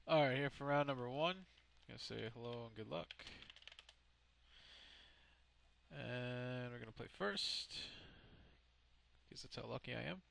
Alright, here for round number one. Gonna say hello and good luck. And we're gonna play first. Because that's how lucky I am.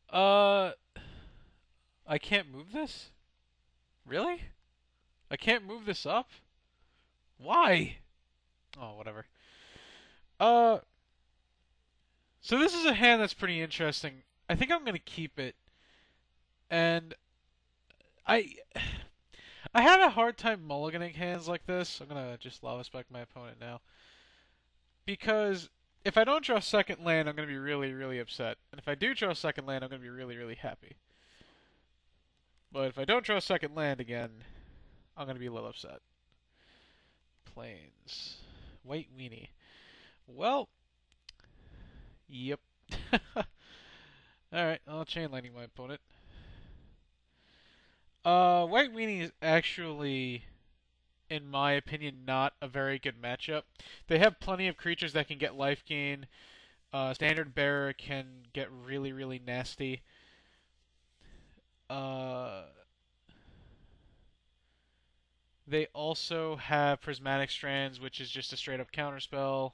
Uh, I can't move this? Really? I can't move this up? Why? Oh, whatever. Uh, so this is a hand that's pretty interesting. I think I'm gonna keep it. And I I had a hard time mulliganing hands like this. I'm gonna just lava spec my opponent now. Because if I don't draw second land, I'm gonna be really, really upset. And if I do draw second land, I'm gonna be really, really happy. But if I don't draw second land again, I'm gonna be a little upset. Plains. White weenie. Well, yep. Alright, I'll chain lightning my opponent. White weenie is actually, in my opinion, not a very good matchup. They have plenty of creatures that can get life gain. Standard Bearer can get really, really nasty. Uh, they also have Prismatic Strands, which is just a straight up counterspell.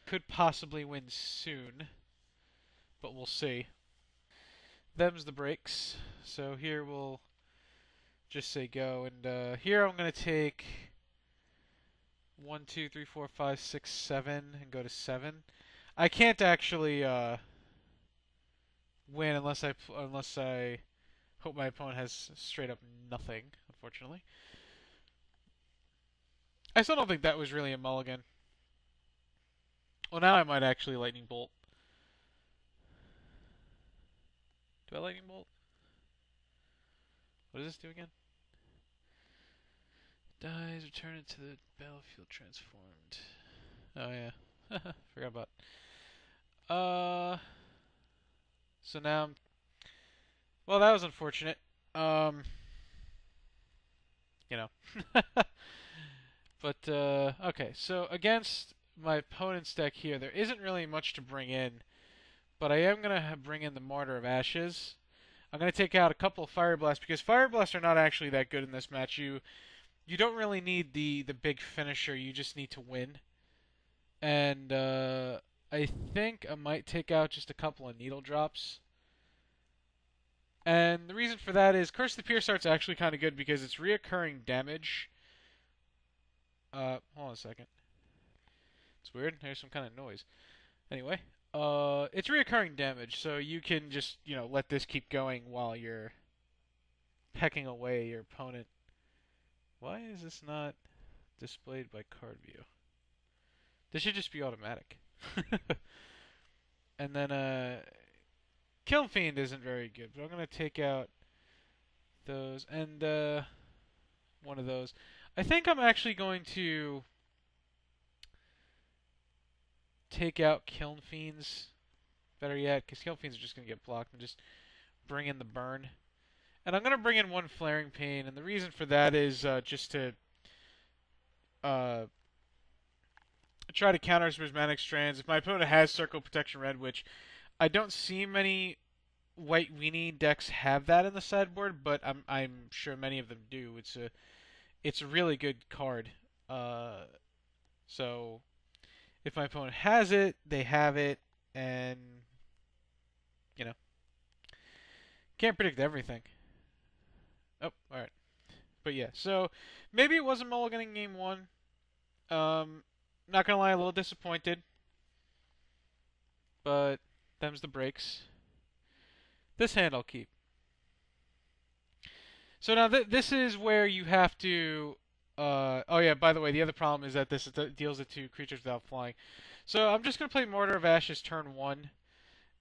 Could possibly win soon, but we'll see. Them's the breaks. So here we'll just say go, and here I'm gonna take 1, 2, 3, 4, 5, 6, 7, and go to 7. I can't actually win unless I hope my opponent has straight up nothing. Unfortunately, I still don't think that was really a mulligan. Well, now I might actually lightning bolt. Do I lightning bolt? What does this do again? Dies, return it to the battlefield transformed. Oh yeah, forgot about. Uh, so now well, that was unfortunate. Um, you know. But okay, so against my opponent's deck here, there isn't really much to bring in, but I am gonna bring in the Martyr of Ashes. I'm gonna take out a couple of Fire Blasts because Fire Blasts are not actually that good in this match. You don't really need the big finisher. You just need to win. And I think I might take out just a couple of Needle Drops. And the reason for that is Curse the Pierce Art's actually kind of good because it's reoccurring damage. Hold on a second. It's weird. There's some kind of noise. Anyway, it's reoccurring damage, so you can just, let this keep going while you're pecking away your opponent. Why is this not displayed by card view? This should just be automatic. And then, Kiln Fiend isn't very good, but I'm gonna take out those and one of those. I think I'm actually going to take out Kiln Fiends. Better yet, because Kiln Fiends are just gonna get blocked and just bring in the burn. And I'm gonna bring in one Flaring Pain, and the reason for that is just to uh, try to counter his Prismatic Strands. If my opponent has Circle Protection Red, which I don't see many White Weenie decks have that in the sideboard, but I'm sure many of them do. It's a really good card. Uh, so if my opponent has it, they have it, and you know can't predict everything. Oh, all right. But yeah, so maybe it wasn't mulligan in game one. Not gonna lie, a little disappointed, but them's the breaks. This hand I'll keep. So now this is where you have to. Oh yeah, by the way, the other problem is that this deals it to creatures without flying. So I'm just gonna play Mortar of Ashes turn one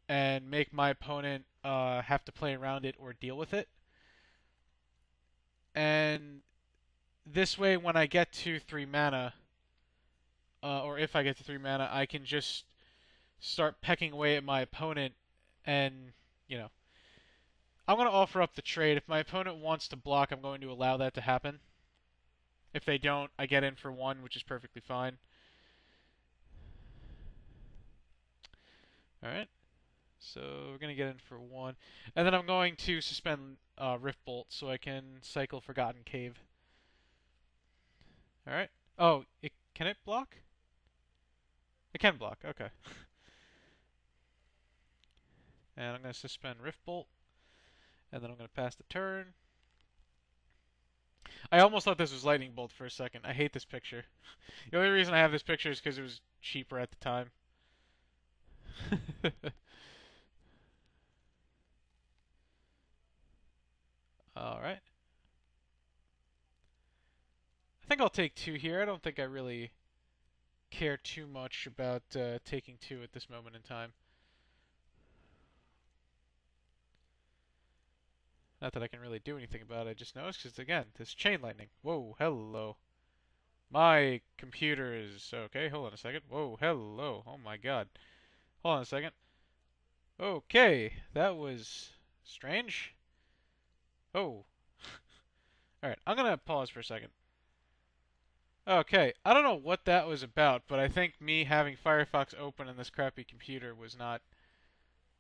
and make my opponent have to play around it or deal with it. And this way, when I get to 3 mana, or if I get to 3 mana, I can just start pecking away at my opponent, and you know, I'm going to offer up the trade. If my opponent wants to block, I'm going to allow that to happen. If they don't, I get in for one, which is perfectly fine. All right. So we're going to get in for one. And then I'm going to suspend Rift Bolt so I can cycle Forgotten Cave. Alright. Oh, can it block? It can block, okay. And I'm going to suspend Rift Bolt. And then I'm going to pass the turn. I almost thought this was Lightning Bolt for a second. I hate this picture. The only reason I have this picture is because it was cheaper at the time. Alright. I think I'll take 2 here. I don't think I really care too much about taking 2 at this moment in time. Not that I can really do anything about it, I just noticed, because again, this chain lightning. Whoa, hello. My computer is... Okay, hold on a second. Whoa, hello. Oh my god. Hold on a second. Okay, that was strange. Oh. Alright, I'm gonna pause for a second. Okay, I don't know what that was about, but I think me having Firefox open in this crappy computer was not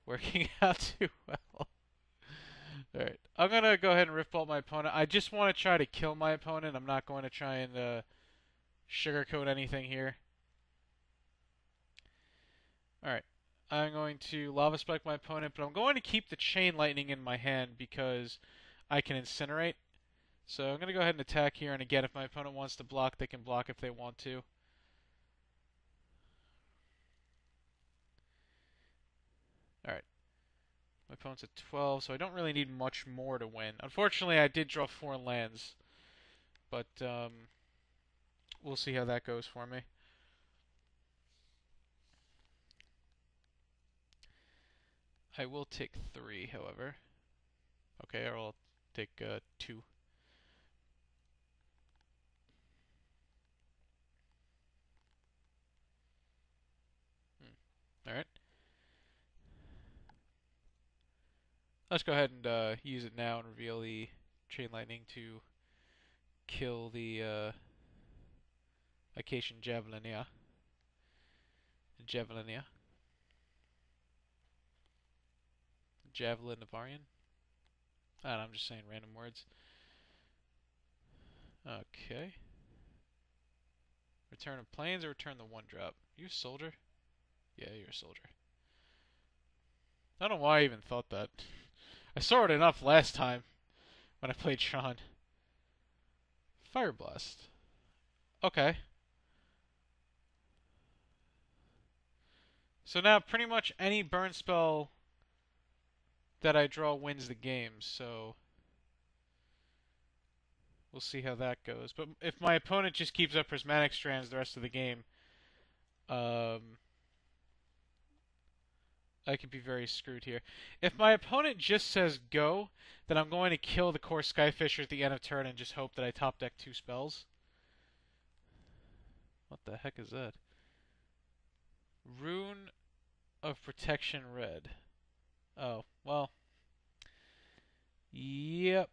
working out too well. Alright, I'm gonna go ahead and Rift Bolt my opponent. I just want to try to kill my opponent. I'm not going to try and sugarcoat anything here. Alright, I'm going to Lava Spike my opponent, but I'm going to keep the Chain Lightning in my hand because I can Incinerate. So I'm going to go ahead and attack here, and again, if my opponent wants to block, they can block if they want to. Alright. My opponent's at 12, so I don't really need much more to win. Unfortunately, I did draw 4 lands, but we'll see how that goes for me. I will take 3, however. Okay, or I'll take 2. Alright. Let's go ahead and use it now and reveal the Chain Lightning to kill the Ikacian Javelinia. Javelin of Arian? I don't know, I'm just saying random words. Okay. Return of Plains or return the 1-drop? You a soldier? Yeah, you're a soldier. I don't know why I even thought that. I saw it enough last time when I played Sean. Fire Blast. Okay. So now pretty much any burn spell that I draw wins the game, so we'll see how that goes. But if my opponent just keeps up Prismatic Strands the rest of the game, I could be very screwed here. If my opponent just says go, then I'm going to kill the Core Skyfisher at the end of turn and just hope that I top deck 2 spells. What the heck is that? Rune of Protection Red. Oh, well. Yep.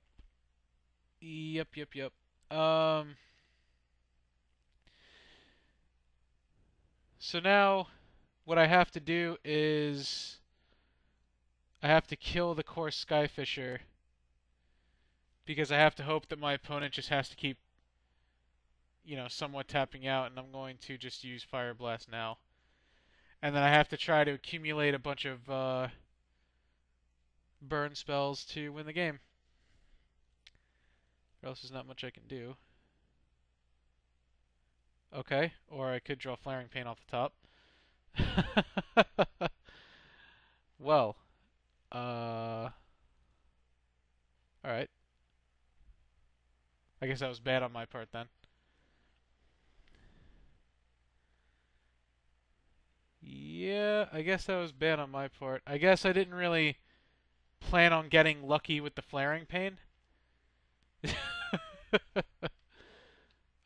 So now what I have to do is I have to kill the Core Skyfisher because I have to hope that my opponent just has to keep, you know, somewhat tapping out, and I'm going to just use Fire Blast now. And then I have to try to accumulate a bunch of burn spells to win the game. Or else there's not much I can do. Okay, or I could draw Flaring Pain off the top. Well, alright. I guess that was bad on my part then. Yeah, I guess that was bad on my part. I guess I didn't really plan on getting lucky with the Flaring Pain.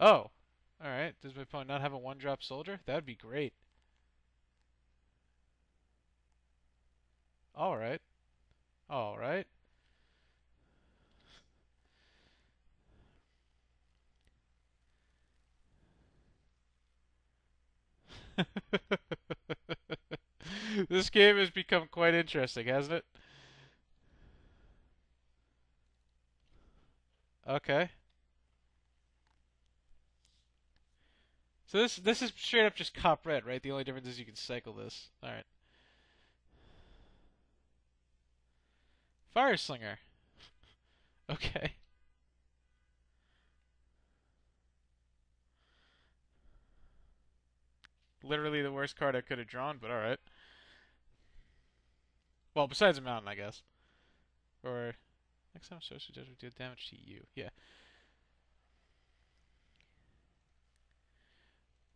Oh, alright. Does my opponent not have a 1-drop soldier? That would be great. Alright. Alright. This game has become quite interesting, hasn't it? Okay. So this is straight up just cop red, right? The only difference is you can cycle this. All right. Fire Slinger. Okay. Literally the worst card I could have drawn, but all right. Well, besides a mountain, I guess. Or next time social judge will deal damage to you. Yeah.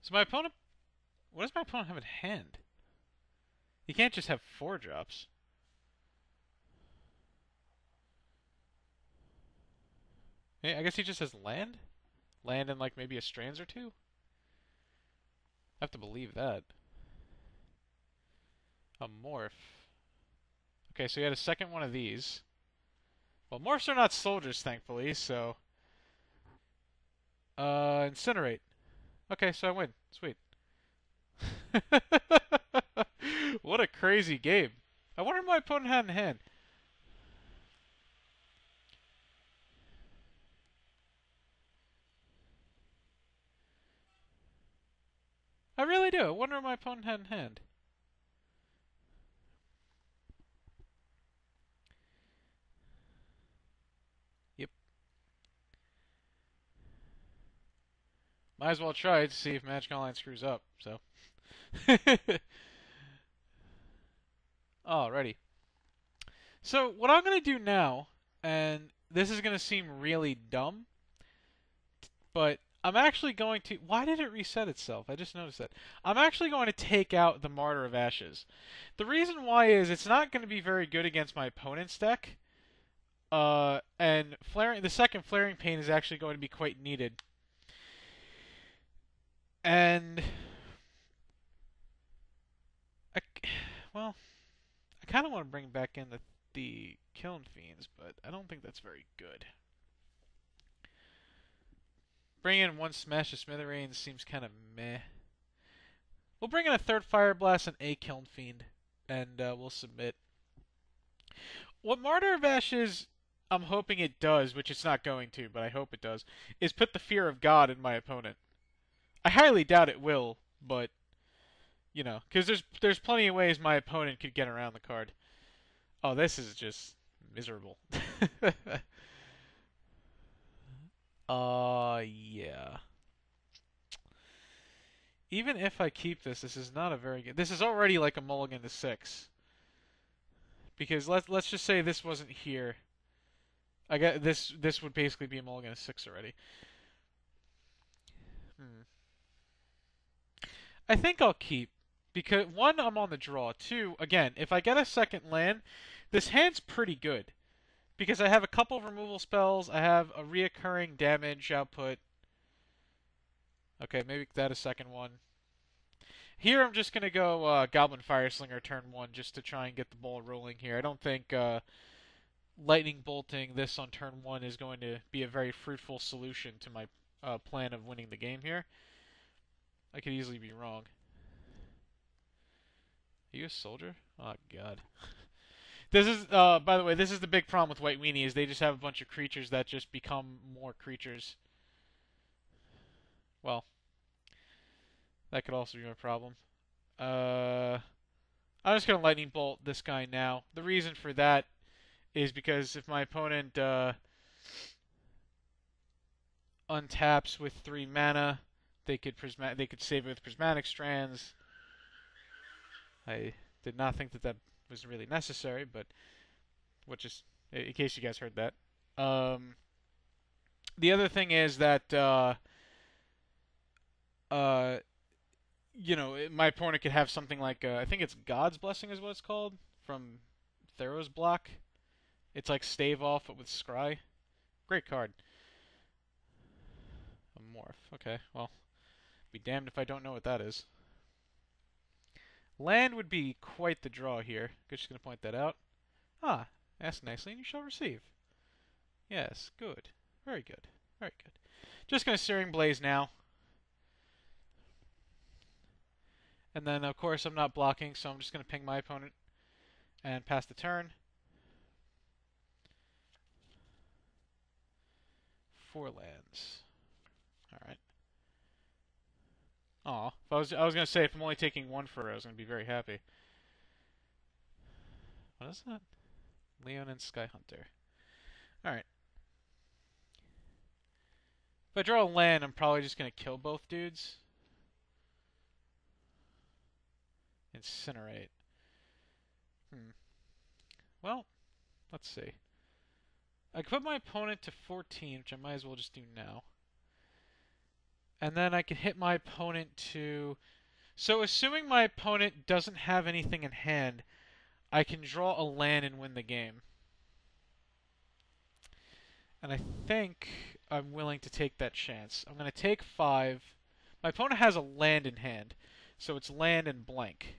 So my opponent, what does my opponent have in hand? He can't just have 4 drops. I guess he just has land? Land and like maybe a Strands or two? I have to believe that. A Morph. Okay, so he had a second one of these. Well, Morphs are not soldiers, thankfully, so... Incinerate. Okay, so I win. Sweet. What a crazy game. I wonder what my opponent had in hand. I really do. I wonder what my opponent had in hand. Yep. Might as well try to see if Magic Online screws up, so. Alrighty. So, what I'm going to do now, and this is going to seem really dumb, but I'm actually going to... Why did it reset itself? I just noticed that. I'm actually going to take out the Martyr of Ashes. The reason why is it's not going to be very good against my opponent's deck. And the second Flaring Pain is actually going to be quite needed. And... well, I kind of want to bring back in the Kiln Fiends, but I don't think that's very good. Bring in one Smash of Smithereens seems kind of meh. We'll bring in a third Fire Blast and a Kiln Fiend, and we'll submit. What Martyr of Ashes, I'm hoping it does, which it's not going to, but I hope it does, is put the Fear of God in my opponent. I highly doubt it will, but you know, because there's plenty of ways my opponent could get around the card. Oh, this is just miserable. Yeah. Even if I keep this, this is not a very good. This is already like a mulligan to 6. Because let's just say this wasn't here. I get this would basically be a mulligan to 6 already. I think I'll keep because one, I'm on the draw. Two, again, if I get a second land, this hand's pretty good because I have a couple of removal spells. I have a reoccurring damage output. Okay, maybe that a second one. Here I'm just gonna go Goblin Fireslinger turn 1 just to try and get the ball rolling here. I don't think lightning bolting this on turn 1 is going to be a very fruitful solution to my plan of winning the game here. I could easily be wrong. Are you a soldier? Oh god. This is by the way, this is the big problem with White Weenie is they just have a bunch of creatures that just become more creatures. Well, that could also be my problem. I'm just gonna lightning bolt this guy now. The reason for that is because if my opponent untaps with 3 mana, they could save it with Prismatic Strands. I did not think that was really necessary, but just in case you guys heard that. The other thing is that you know, my opponent could have something like I think it's God's Blessing is what it's called from Theros block. It's like Stave Off but with Scry. Great card. A Morph. Okay, well, be damned if I don't know what that is. Land would be quite the draw here. Just going to point that out. Ah, ask nicely and you shall receive. Yes, good. Very good. Very good. Just going to Searing Blaze now. And then, of course, I'm not blocking, so I'm just going to ping my opponent and pass the turn. 4 lands. Alright. Aw. I was gonna say, if I'm only taking 1 for it, I was gonna be very happy. What is that? Leonin Skyhunter. Alright. If I draw a land, I'm probably just gonna kill both dudes. Incinerate. Well, let's see. I can put my opponent to 14, which I might as well just do now. And then I can hit my opponent to... So assuming my opponent doesn't have anything in hand, I can draw a land and win the game. And I think I'm willing to take that chance. I'm going to take 5. My opponent has a land in hand, so it's land and blank.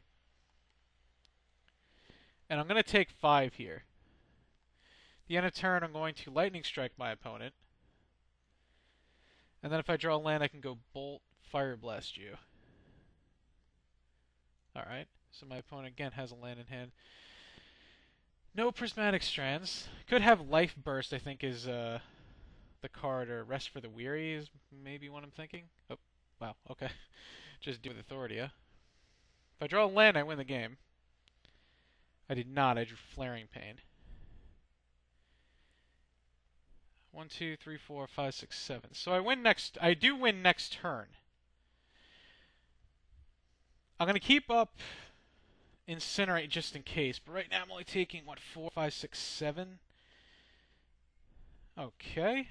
And I'm going to take 5 here. At the end of turn, I'm going to Lightning Strike my opponent. And then if I draw a land, I can go Bolt, Fire Blast you. Alright, so my opponent again has a land in hand. No Prismatic Strands. Could have Life Burst, I think, is the card, or Rest for the Weary is maybe what I'm thinking. Oh, wow, okay. Just do with Authority, yeah. If I draw a land, I win the game. I did not, I drew Flaring Pain. 1, 2, 3, 4, 5, 6, 7. So I do win next turn. I'm going to keep up Incinerate just in case, but right now I'm only taking, what, 4, 5, 6, 7? Okay.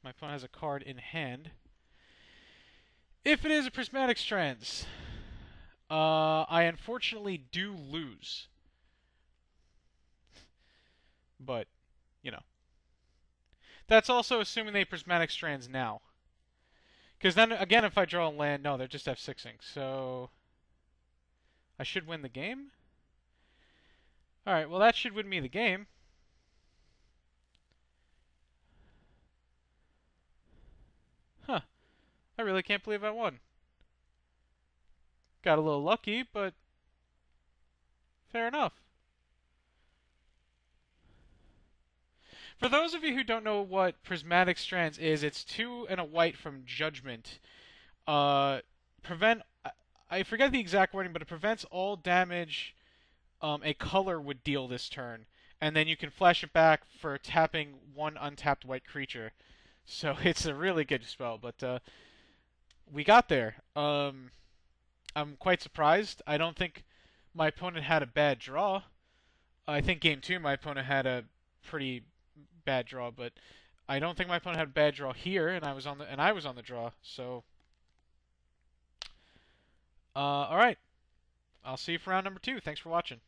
My opponent has a card in hand. If it is a Prismatic Strands, I unfortunately do lose. But, you know. That's also assuming they Prismatic Strands now. Because then, again, if I draw a land, no, they're just F6ing. So, I should win the game? Alright, well that should win me the game. Huh. I really can't believe I won. Got a little lucky, but fair enough. For those of you who don't know what Prismatic Strands is, it's 2 and a white from Judgment. Prevent... I forget the exact wording, but it prevents all damage a color would deal this turn. And then you can flash it back for tapping 1 untapped white creature. So it's a really good spell, but we got there. I'm quite surprised. I don't think my opponent had a bad draw. I think game 2 my opponent had a pretty bad draw, but I don't think my opponent had a bad draw here, and I was on the draw. So all right. I'll see you for round number 2. Thanks for watching.